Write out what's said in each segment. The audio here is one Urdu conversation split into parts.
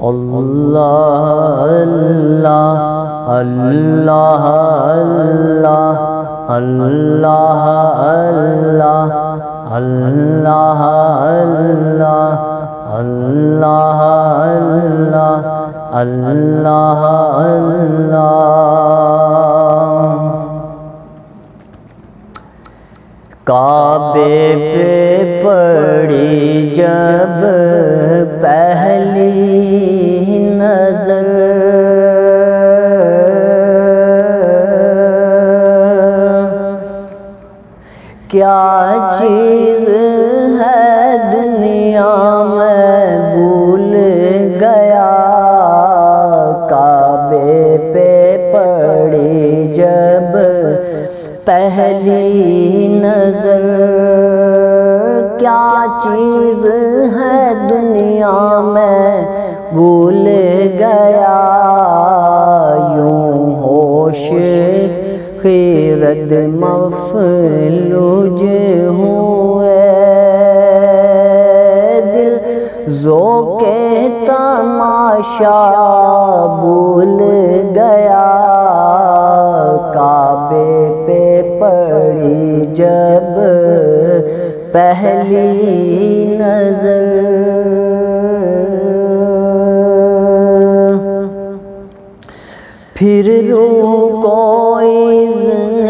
اللہ اللہ اللہ اللہ اللہ اللہ اللہ اللہ اللہ اللہ اللہ کعبے پہ پڑی جب پہلی نظر کیا چیز ہے دنیا میں بھول گیا کعبے پہ پڑی جب پہلی نظر کیا چیز ہے دنیا میں بھول گیا یوں ہوش خیرت مفلوج ہوئے دل ذوق تماشا بھول گیا کعبے پہ پڑی جب پہلی نظر پھر روح کو اذن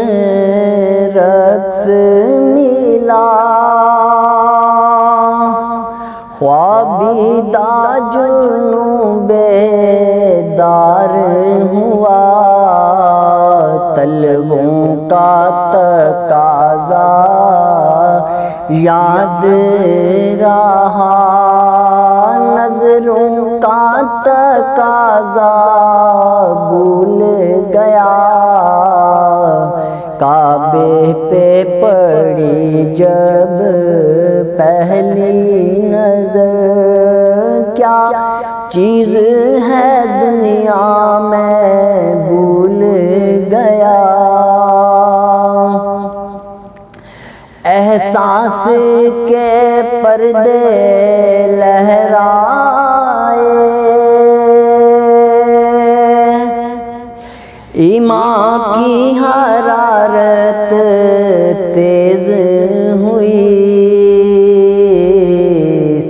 رقص ملا خوابیدہ جنوں بیدار ہوا طلبوں کا تقاضا یاد رہا نظروں کا تقاضا بھول گیا کعبے پہ پڑی جب پہلی نظر کیا چیز ہے دنیا میں بھول گیا احساس کے پردے لہرائے ایمان کی حرارت تیز ہوئی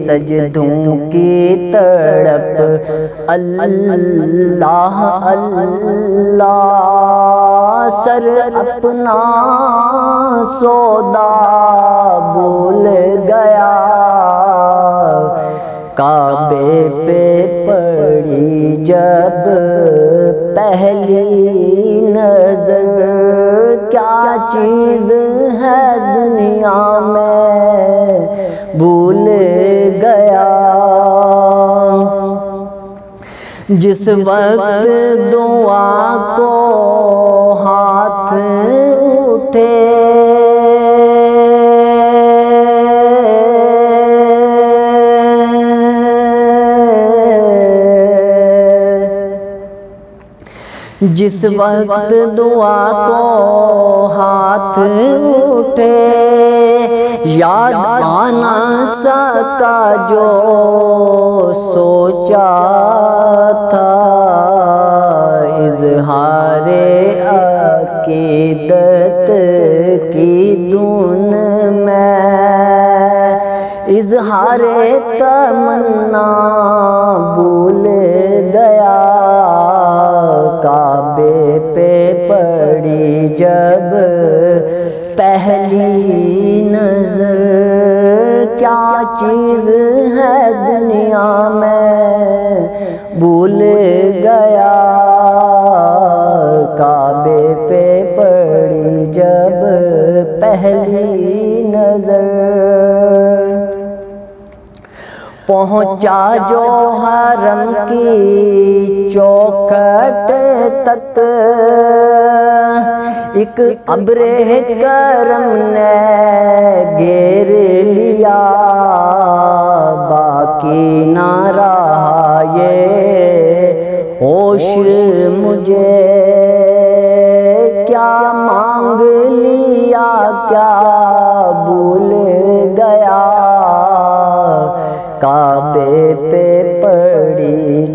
سجدوں کی تڑپ اللہ اللہ سر اپنا سودا بھول گیا کعبے پہ پڑی جب پہلی نظر کیا چیز ہے دنیا میں بھول گیا جس وقت دعا کو ہاتھ اٹھے جس وقت دعا کو ہاتھ اٹھے یاد آنا سکا جو سوچا تھا اظہار عقیدت کی دھن میں اظہار تمنا بھول گیا کعبے پہ پڑی جب پہلی نظر کیا چیز ہے دنیا میں بھول گیا کعبے پہ پڑی جب پہلی نظر پہنچا جو حرم کی چوکھٹ تک ایک ابر کرم نے گھیر لیا باقی نہ رہا یہ ہوش مجھے کیا مانگ لیا کیا بھول گیا کعبے پہ پڑی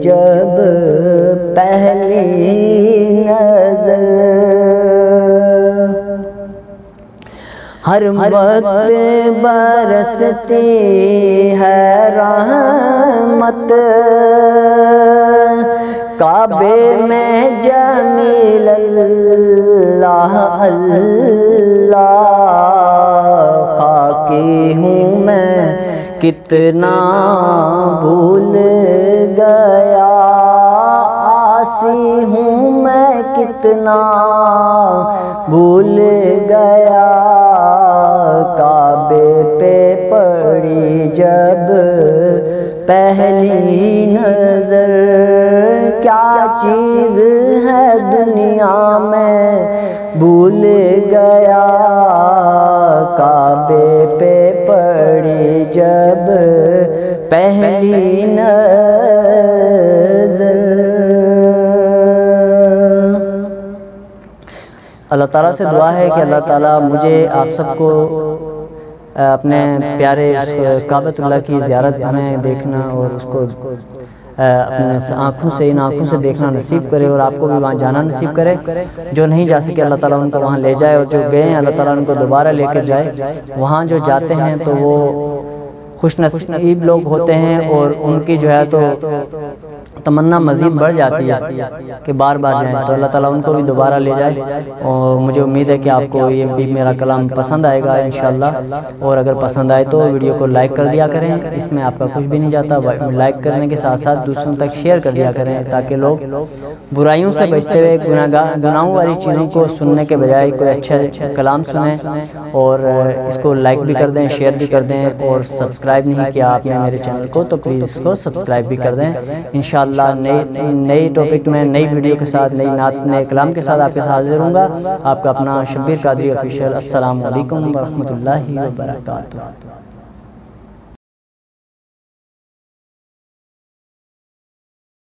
ہر وقت برستی ہے رحمت، کعبے میں جمیل اللہ اللہ، خاکی ہوں میں کتنا بھول گیا، آسی ہوں میں کتنا بھول گیا، کعبے پہ پڑی جب پہلی نظر، کیا چیز ہے دنیا میں بھول گیا، کعبے پہ پڑی جب پہلی نظر۔ اللہ تعالیٰ سے دعا ہے کہ اللہ تعالیٰ مجھے آپ سب کو اپنے پیارے کعبۃ اللہ کی زیارت ہمیں دیکھنا اور اس کو اپنے آنکھوں سے ان آنکھوں سے دیکھنا نصیب کرے، اور آپ کو بھی وہاں جانا نصیب کرے۔ جو نہیں جا سکے اللہ تعالیٰ ان کو وہاں لے جائے، اور جو گئے ہیں اللہ تعالیٰ ان کو دوبارہ لے کر جائے۔ وہاں جو جاتے ہیں تو وہ خوش نصیب لوگ ہوتے ہیں، اور ان کی جو ہے تو تمنا مزید بڑھ جاتی ہے کہ بار بار جائیں، تو اللہ تعالیٰ ان کو بھی دوبارہ لے جائے۔ اور مجھے امید ہے کہ آپ کو یہ بھی میرا کلام پسند آئے گا انشاءاللہ، اور اگر پسند آئے تو ویڈیو کو لائک کر دیا کریں، اس میں آپ کا کچھ بھی نہیں جاتا، لائک کرنے کے ساتھ ساتھ دوسروں تک شیئر کر دیا کریں، تاکہ لوگ برائیوں سے بچتے ہوئے گناہوں والی چیزوں کو سننے کے بجائے کوئی اچھا کلام سنیں، اور اس کو لائک بھی کر دیں، شیئر بھی کر دیں، اور سبسکرائب نہیں کیا آپ نے میرے چینل کو تو پلیز اس کو سبسکرائب بھی کر دیں۔ انشاءاللہ نئی ٹاپک میں نئی ویڈیو کے ساتھ نئی نعت نئے کلام کے ساتھ آپ کے ساتھ حاضر ہوں گا۔ آپ کا اپنا شبیر قادری آفیشیل۔ السلام علیکم ورحمۃ اللہ وبرکاتہ۔